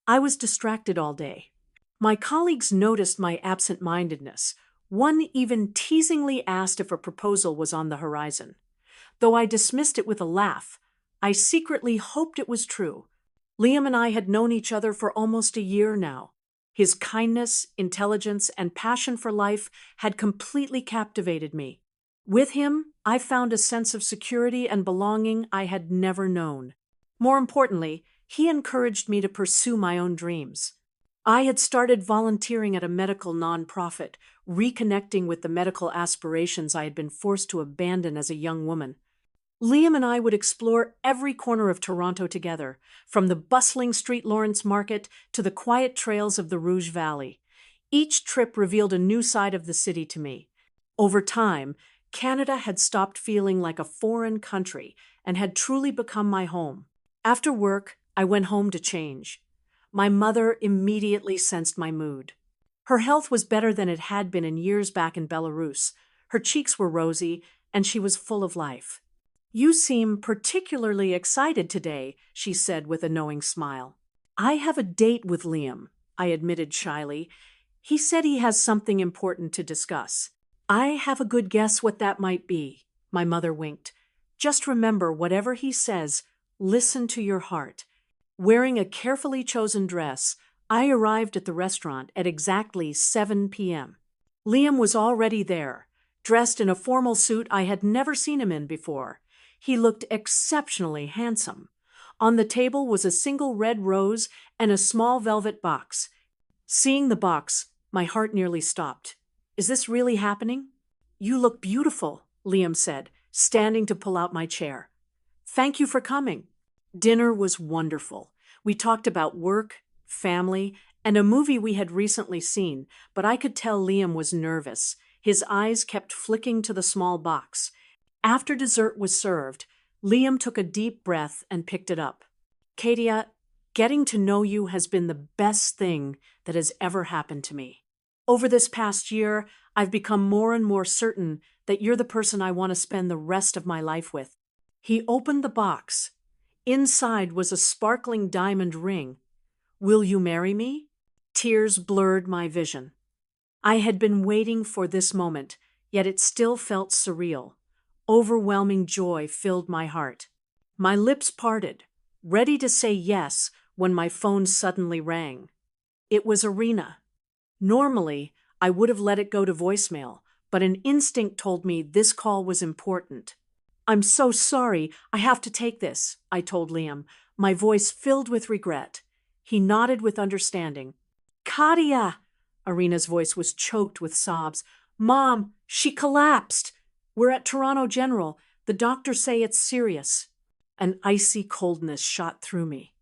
I was distracted all day. My colleagues noticed my absent-mindedness. One even teasingly asked if a proposal was on the horizon. Though I dismissed it with a laugh, I secretly hoped it was true. Liam and I had known each other for almost a year now. His kindness, intelligence, and passion for life had completely captivated me. With him, I found a sense of security and belonging I had never known. More importantly, he encouraged me to pursue my own dreams. I had started volunteering at a medical nonprofit, reconnecting with the medical aspirations I had been forced to abandon as a young woman. Liam and I would explore every corner of Toronto together, from the bustling Street Lawrence Market to the quiet trails of the Rouge Valley. Each trip revealed a new side of the city to me. Over time, Canada had stopped feeling like a foreign country and had truly become my home. After work, I went home to change. My mother immediately sensed my mood. Her health was better than it had been in years back in Belarus. Her cheeks were rosy, and she was full of life. "You seem particularly excited today," she said with a knowing smile. "I have a date with Liam," I admitted shyly. "He said he has something important to discuss." "I have a good guess what that might be," my mother winked. "Just remember, whatever he says, listen to your heart." Wearing a carefully chosen dress, I arrived at the restaurant at exactly 7 p.m. Liam was already there, dressed in a formal suit I had never seen him in before. He looked exceptionally handsome. On the table was a single red rose and a small velvet box. Seeing the box, my heart nearly stopped. "Is this really happening?" "You look beautiful," Liam said, standing to pull out my chair. "Thank you for coming." Dinner was wonderful. We talked about work, family, and a movie we had recently seen, but I could tell Liam was nervous. His eyes kept flicking to the small box. After dessert was served, Liam took a deep breath and picked it up. Katia, getting to know you has been the best thing that has ever happened to me. Over this past year, I've become more and more certain that you're the person I want to spend the rest of my life with. He opened the box. Inside was a sparkling diamond ring. Will you marry me? Tears blurred my vision. I had been waiting for this moment, yet it still felt surreal. Overwhelming joy filled my heart. My lips parted, ready to say yes when my phone suddenly rang. It was Irina. Normally, I would have let it go to voicemail, but an instinct told me this call was important. I'm so sorry, I have to take this, I told Liam, my voice filled with regret. He nodded with understanding. Katia! Irina's voice was choked with sobs. Mom, she collapsed. We're at Toronto General. The doctors say it's serious. An icy coldness shot through me.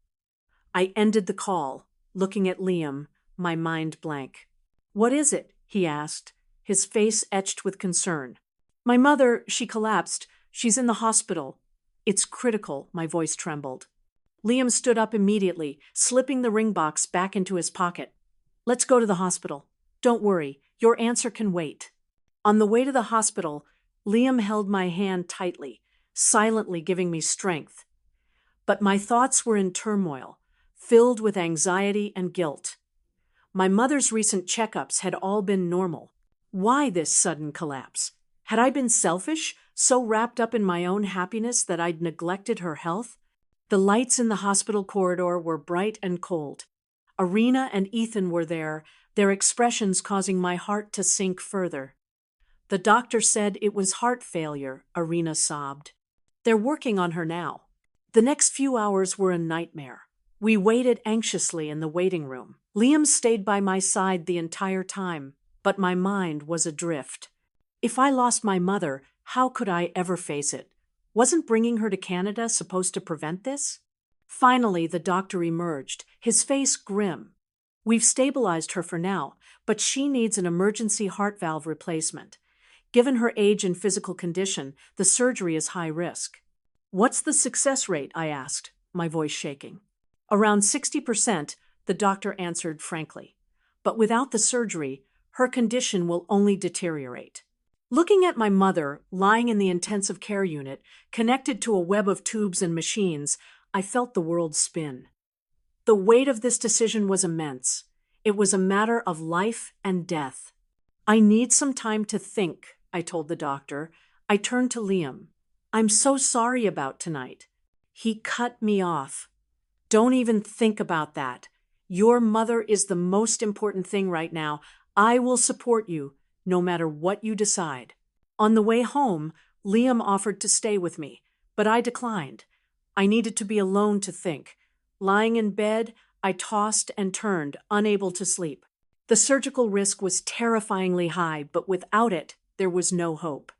I ended the call, looking at Liam, my mind blank. What is it? He asked, his face etched with concern. My mother, she collapsed. She's in the hospital. It's critical, my voice trembled. Liam stood up immediately, slipping the ring box back into his pocket. Let's go to the hospital. Don't worry, your answer can wait. On the way to the hospital, Liam held my hand tightly, silently giving me strength. But my thoughts were in turmoil, filled with anxiety and guilt. My mother's recent checkups had all been normal. Why this sudden collapse? Had I been selfish, so wrapped up in my own happiness that I'd neglected her health? The lights in the hospital corridor were bright and cold. Irina and Ethan were there, their expressions causing my heart to sink further. The doctor said it was heart failure, Irina sobbed. They're working on her now. The next few hours were a nightmare. We waited anxiously in the waiting room. Liam stayed by my side the entire time, but my mind was adrift. If I lost my mother, how could I ever face it? Wasn't bringing her to Canada supposed to prevent this? Finally, the doctor emerged, his face grim. We've stabilized her for now, but she needs an emergency heart valve replacement. Given her age and physical condition, the surgery is high risk. What's the success rate? I asked, my voice shaking. Around 60%, the doctor answered frankly. But without the surgery, her condition will only deteriorate. Looking at my mother, lying in the intensive care unit, connected to a web of tubes and machines, I felt the world spin. The weight of this decision was immense. It was a matter of life and death. I need some time to think, I told the doctor. I turned to Liam. I'm so sorry about tonight. He cut me off. Don't even think about that. Your mother is the most important thing right now. I will support you, no matter what you decide. On the way home, Liam offered to stay with me, but I declined. I needed to be alone to think. Lying in bed, I tossed and turned, unable to sleep. The surgical risk was terrifyingly high, but without it, there was no hope.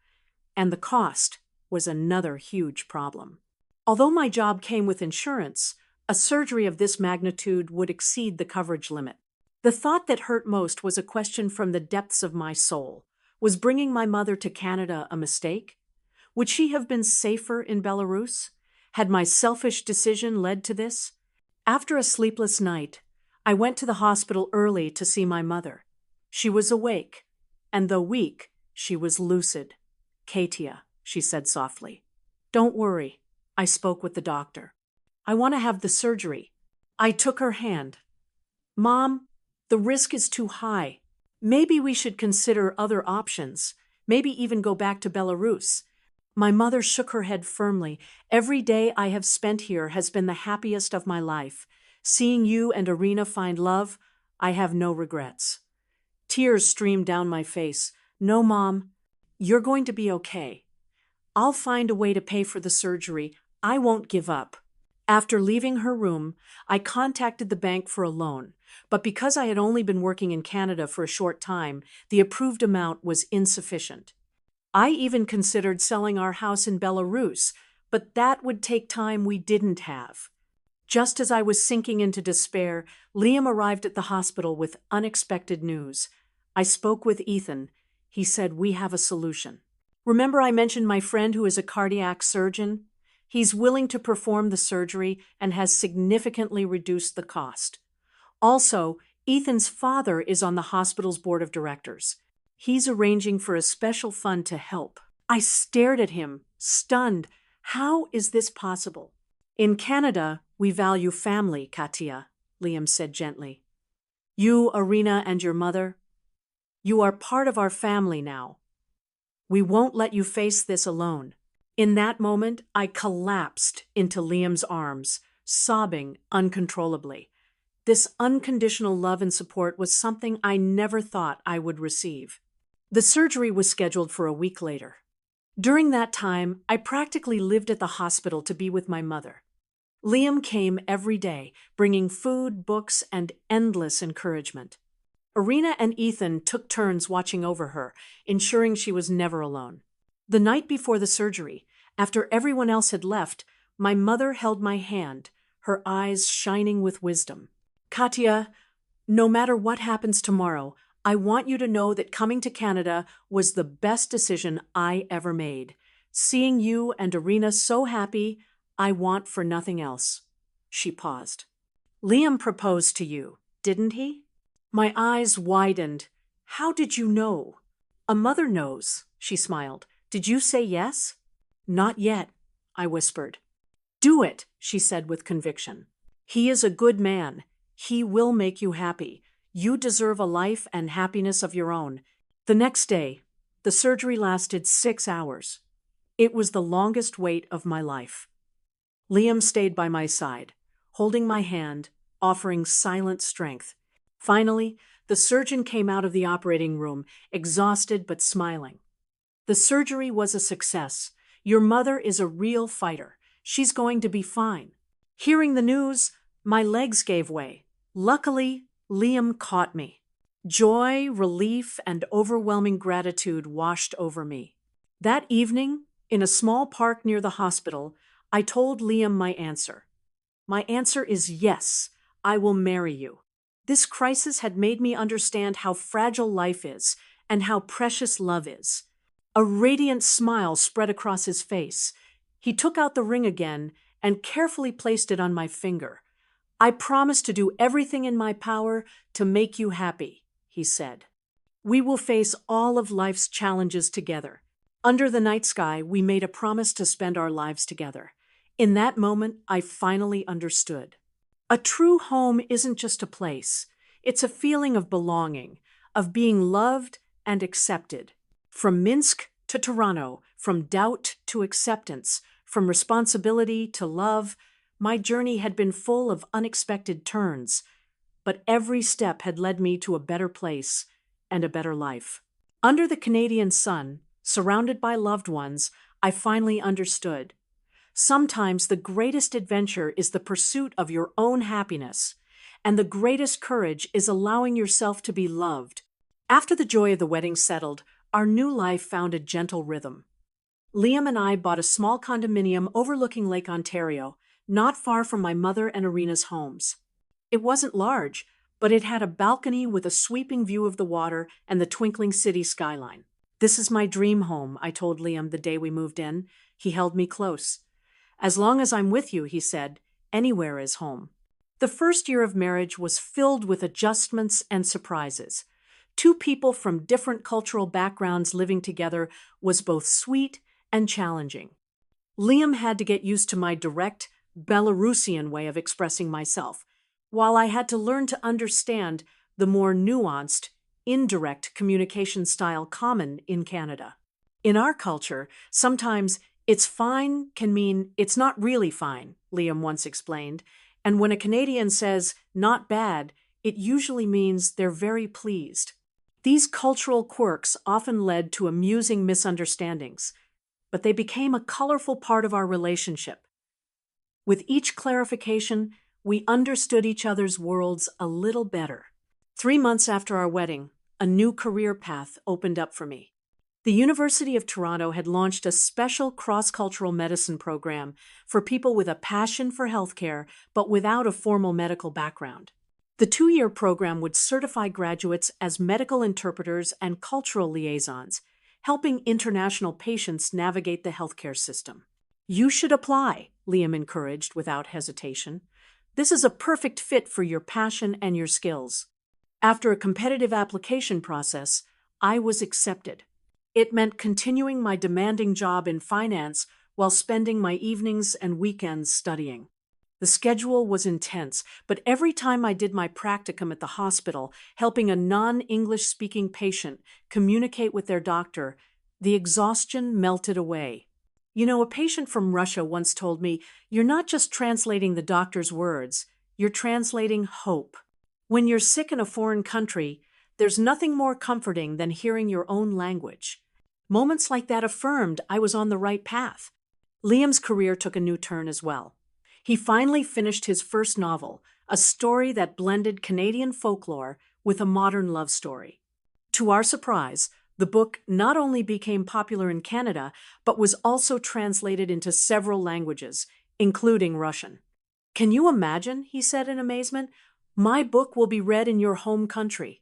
And the cost was another huge problem. Although my job came with insurance, a surgery of this magnitude would exceed the coverage limit. The thought that hurt most was a question from the depths of my soul. Was bringing my mother to Canada a mistake? Would she have been safer in Belarus? Had my selfish decision led to this? After a sleepless night, I went to the hospital early to see my mother. She was awake, and though weak, she was lucid. Katia, she said softly. Don't worry, I spoke with the doctor. I want to have the surgery. I took her hand. Mom, the risk is too high. Maybe we should consider other options, maybe even go back to Belarus. My mother shook her head firmly. Every day I have spent here has been the happiest of my life. Seeing you and Irina find love, I have no regrets. Tears streamed down my face. No, Mom, you're going to be okay. I'll find a way to pay for the surgery. I won't give up. After leaving her room, I contacted the bank for a loan, but because I had only been working in Canada for a short time, the approved amount was insufficient. I even considered selling our house in Belarus, but that would take time we didn't have. Just as I was sinking into despair, Liam arrived at the hospital with unexpected news. I spoke with Ethan. He said, we have a solution. Remember I mentioned my friend who is a cardiac surgeon? He's willing to perform the surgery and has significantly reduced the cost. Also, Ethan's father is on the hospital's board of directors. He's arranging for a special fund to help. I stared at him, stunned. How is this possible? In Canada, we value family, Katia, Liam said gently. You, Irina, and your mother, you are part of our family now. We won't let you face this alone. In that moment, I collapsed into Liam's arms, sobbing uncontrollably. This unconditional love and support was something I never thought I would receive. The surgery was scheduled for a week later. During that time, I practically lived at the hospital to be with my mother. Liam came every day, bringing food, books, and endless encouragement. Irina and Ethan took turns watching over her, ensuring she was never alone. The night before the surgery, after everyone else had left, my mother held my hand, her eyes shining with wisdom. Katia, no matter what happens tomorrow, I want you to know that coming to Canada was the best decision I ever made. Seeing you and Irina so happy, I want for nothing else. She paused. Liam proposed to you, didn't he? My eyes widened. How did you know? A mother knows, she smiled. Did you say yes? Not yet, I whispered. Do it, she said with conviction. He is a good man. He will make you happy. You deserve a life and happiness of your own. The next day, the surgery lasted 6 hours. It was the longest wait of my life. Liam stayed by my side, holding my hand, offering silent strength. Finally, the surgeon came out of the operating room, exhausted but smiling. The surgery was a success. Your mother is a real fighter. She's going to be fine. Hearing the news, my legs gave way. Luckily, Liam caught me. Joy, relief, and overwhelming gratitude washed over me. That evening, in a small park near the hospital, I told Liam my answer. My answer is yes, I will marry you. This crisis had made me understand how fragile life is and how precious love is. A radiant smile spread across his face. He took out the ring again and carefully placed it on my finger. I promise to do everything in my power to make you happy, he said. We will face all of life's challenges together. Under the night sky, we made a promise to spend our lives together. In that moment, I finally understood. A true home isn't just a place. It's a feeling of belonging, of being loved and accepted. From Minsk to Toronto, from doubt to acceptance, from responsibility to love, my journey had been full of unexpected turns, but every step had led me to a better place and a better life. Under the Canadian sun, surrounded by loved ones, I finally understood. Sometimes the greatest adventure is the pursuit of your own happiness, and the greatest courage is allowing yourself to be loved. After the joy of the wedding settled, our new life found a gentle rhythm. Liam and I bought a small condominium overlooking Lake Ontario, not far from my mother and Irina's homes. It wasn't large, but it had a balcony with a sweeping view of the water and the twinkling city skyline. This is my dream home, I told Liam the day we moved in. He held me close. As long as I'm with you, he said, anywhere is home. The first year of marriage was filled with adjustments and surprises. Two people from different cultural backgrounds living together was both sweet and challenging. Liam had to get used to my direct, Belarusian way of expressing myself, while I had to learn to understand the more nuanced, indirect communication style common in Canada. In our culture, sometimes it's fine can mean it's not really fine, Liam once explained, and when a Canadian says not bad, it usually means they're very pleased. These cultural quirks often led to amusing misunderstandings, but they became a colorful part of our relationship. With each clarification, we understood each other's worlds a little better. 3 months after our wedding, a new career path opened up for me. The University of Toronto had launched a special cross-cultural medicine program for people with a passion for healthcare but without a formal medical background. The 2-year program would certify graduates as medical interpreters and cultural liaisons, helping international patients navigate the healthcare system. You should apply, Liam encouraged without hesitation. This is a perfect fit for your passion and your skills. After a competitive application process, I was accepted. It meant continuing my demanding job in finance while spending my evenings and weekends studying. The schedule was intense, but every time I did my practicum at the hospital, helping a non-English speaking patient communicate with their doctor, the exhaustion melted away. You know, a patient from Russia once told me, "You're not just translating the doctor's words, you're translating hope." When you're sick in a foreign country, there's nothing more comforting than hearing your own language. Moments like that affirmed I was on the right path. Liam's career took a new turn as well. He finally finished his first novel, a story that blended Canadian folklore with a modern love story. To our surprise, the book not only became popular in Canada, but was also translated into several languages, including Russian. "Can you imagine?" he said in amazement. "My book will be read in your home country."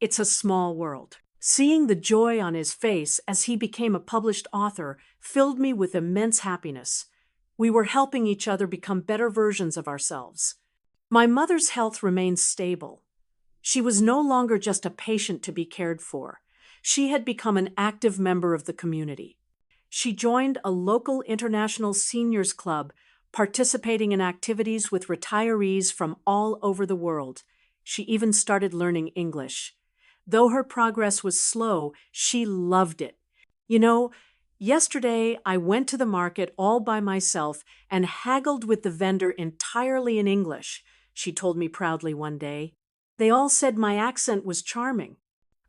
It's a small world. Seeing the joy on his face as he became a published author filled me with immense happiness. We were helping each other become better versions of ourselves. My mother's health remained stable. She was no longer just a patient to be cared for. She had become an active member of the community. She joined a local international seniors club, participating in activities with retirees from all over the world. She even started learning English. Though her progress was slow, she loved it. You know, yesterday I went to the market all by myself and haggled with the vendor entirely in English, she told me proudly one day. They all said my accent was charming.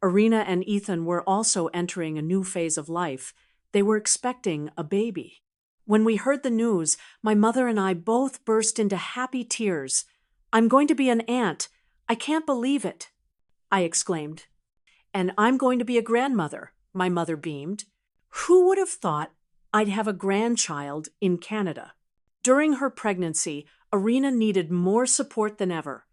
Irina and Ethan were also entering a new phase of life. They were expecting a baby. When we heard the news, my mother and I both burst into happy tears. "I'm going to be an aunt. I can't believe it," I exclaimed. "And I'm going to be a grandmother," my mother beamed. Who would have thought I'd have a grandchild in Canada? During her pregnancy, Irina needed more support than ever.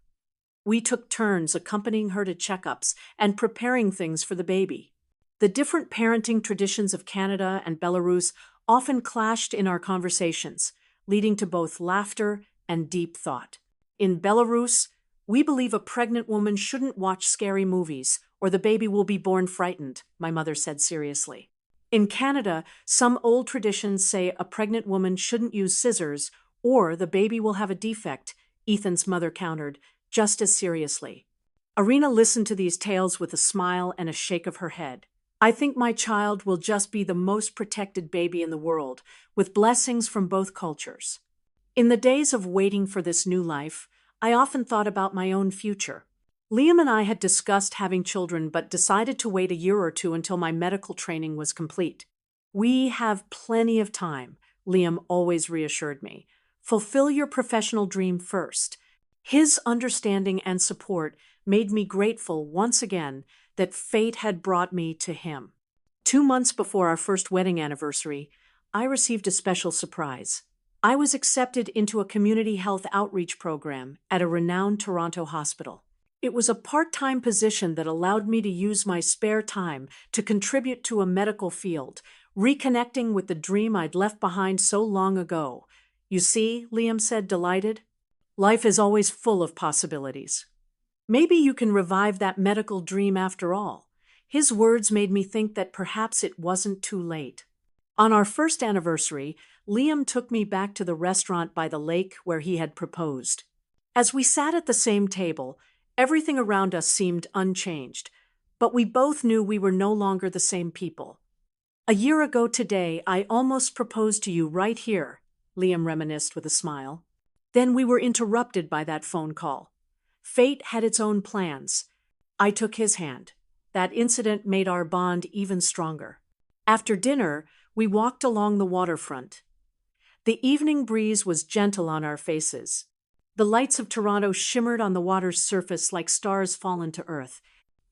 We took turns accompanying her to checkups and preparing things for the baby. The different parenting traditions of Canada and Belarus often clashed in our conversations, leading to both laughter and deep thought. In Belarus, we believe a pregnant woman shouldn't watch scary movies, or the baby will be born frightened, my mother said seriously. In Canada, some old traditions say a pregnant woman shouldn't use scissors, or the baby will have a defect, Ethan's mother countered, just as seriously. Irina listened to these tales with a smile and a shake of her head. "I think my child will just be the most protected baby in the world, with blessings from both cultures." In the days of waiting for this new life, I often thought about my own future. Liam and I had discussed having children but decided to wait a year or two until my medical training was complete. "We have plenty of time," Liam always reassured me. "Fulfill your professional dream first." His understanding and support made me grateful once again that fate had brought me to him. 2 months before our first wedding anniversary, I received a special surprise. I was accepted into a community health outreach program at a renowned Toronto hospital. It was a part-time position that allowed me to use my spare time to contribute to a medical field, reconnecting with the dream I'd left behind so long ago. "You see," Liam said, delighted, "life is always full of possibilities. Maybe you can revive that medical dream after all." His words made me think that perhaps it wasn't too late. On our first anniversary, Liam took me back to the restaurant by the lake where he had proposed. As we sat at the same table, everything around us seemed unchanged, but we both knew we were no longer the same people. "A year ago today, I almost proposed to you right here," Liam reminisced with a smile. Then we were interrupted by that phone call. Fate had its own plans. I took his hand. That incident made our bond even stronger. After dinner, we walked along the waterfront. The evening breeze was gentle on our faces. The lights of Toronto shimmered on the water's surface like stars fallen to earth.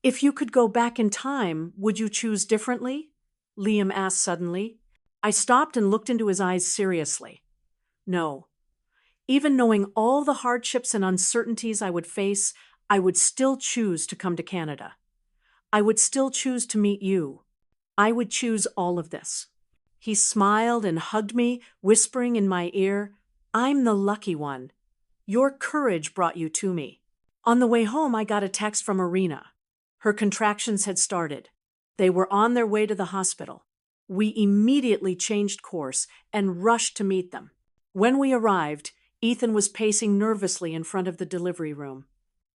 "If you could go back in time, would you choose differently?" Liam asked suddenly. I stopped and looked into his eyes seriously. "No. Even knowing all the hardships and uncertainties I would face, I would still choose to come to Canada. I would still choose to meet you. I would choose all of this." He smiled and hugged me, whispering in my ear, "I'm the lucky one. Your courage brought you to me." On the way home, I got a text from Irina. Her contractions had started. They were on their way to the hospital. We immediately changed course and rushed to meet them. When we arrived, Ethan was pacing nervously in front of the delivery room.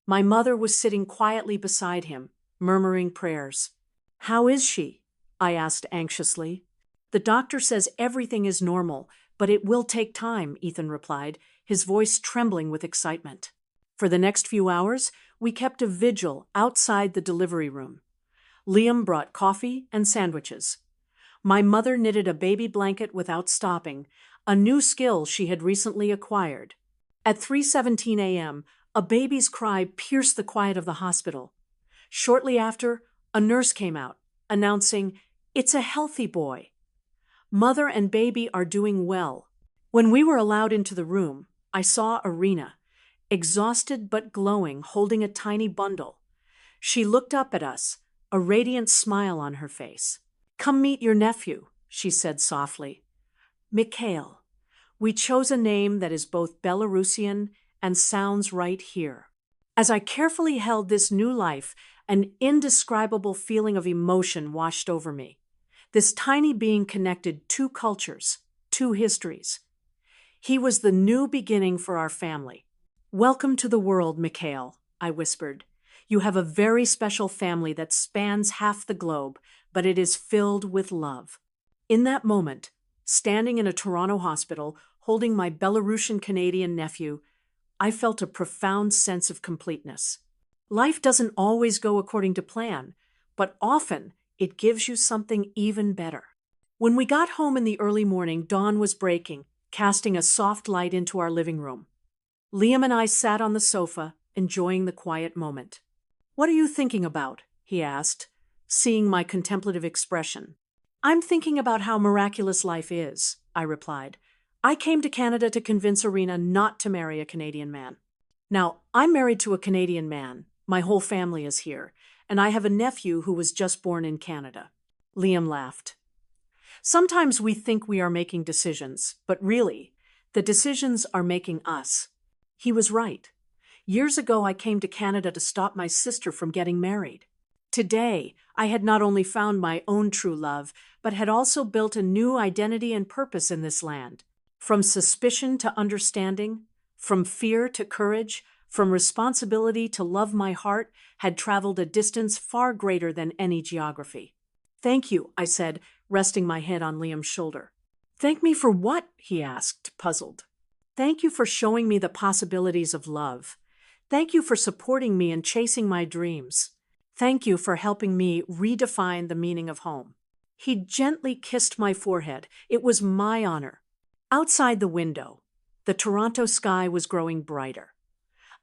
My mother was sitting quietly beside him, murmuring prayers. "How is she?" I asked anxiously. "The doctor says everything is normal, but it will take time," Ethan replied, his voice trembling with excitement. For the next few hours, we kept a vigil outside the delivery room. Liam brought coffee and sandwiches. My mother knitted a baby blanket without stopping, a new skill she had recently acquired. At 3:17 a.m., a baby's cry pierced the quiet of the hospital. Shortly after, a nurse came out, announcing, "It's a healthy boy. Mother and baby are doing well." When we were allowed into the room, I saw Irina, exhausted but glowing, holding a tiny bundle. She looked up at us, a radiant smile on her face. "Come meet your nephew," she said softly. "Mikhail. We chose a name that is both Belarusian and sounds right here." As I carefully held this new life, an indescribable feeling of emotion washed over me. This tiny being connected two cultures, two histories. He was the new beginning for our family. "Welcome to the world, Mikhail," I whispered. "You have a very special family that spans half the globe, but it is filled with love." In that moment, standing in a Toronto hospital, holding my Belarusian Canadian nephew, I felt a profound sense of completeness. Life doesn't always go according to plan, but often it gives you something even better. When we got home in the early morning, dawn was breaking, casting a soft light into our living room. Liam and I sat on the sofa, enjoying the quiet moment. "What are you thinking about?" he asked, seeing my contemplative expression. "I'm thinking about how miraculous life is," I replied. "I came to Canada to convince Irina not to marry a Canadian man. Now, I'm married to a Canadian man, my whole family is here, and I have a nephew who was just born in Canada." Liam laughed. "Sometimes we think we are making decisions, but really, the decisions are making us." He was right. Years ago, I came to Canada to stop my sister from getting married. Today, I had not only found my own true love, but had also built a new identity and purpose in this land. From suspicion to understanding, from fear to courage, from responsibility to love, my heart had traveled a distance far greater than any geography. "Thank you," I said, resting my head on Liam's shoulder. "Thank me for what?" he asked, puzzled. "Thank you for showing me the possibilities of love. Thank you for supporting me in chasing my dreams. Thank you for helping me redefine the meaning of home." He gently kissed my forehead. It was my honor. Outside the window, the Toronto sky was growing brighter.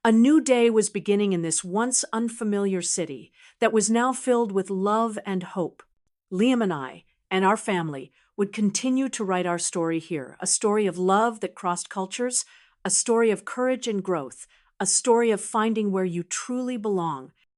A new day was beginning in this once unfamiliar city that was now filled with love and hope. Liam and I, and our family, would continue to write our story here, a story of love that crossed cultures, a story of courage and growth, a story of finding where you truly belong,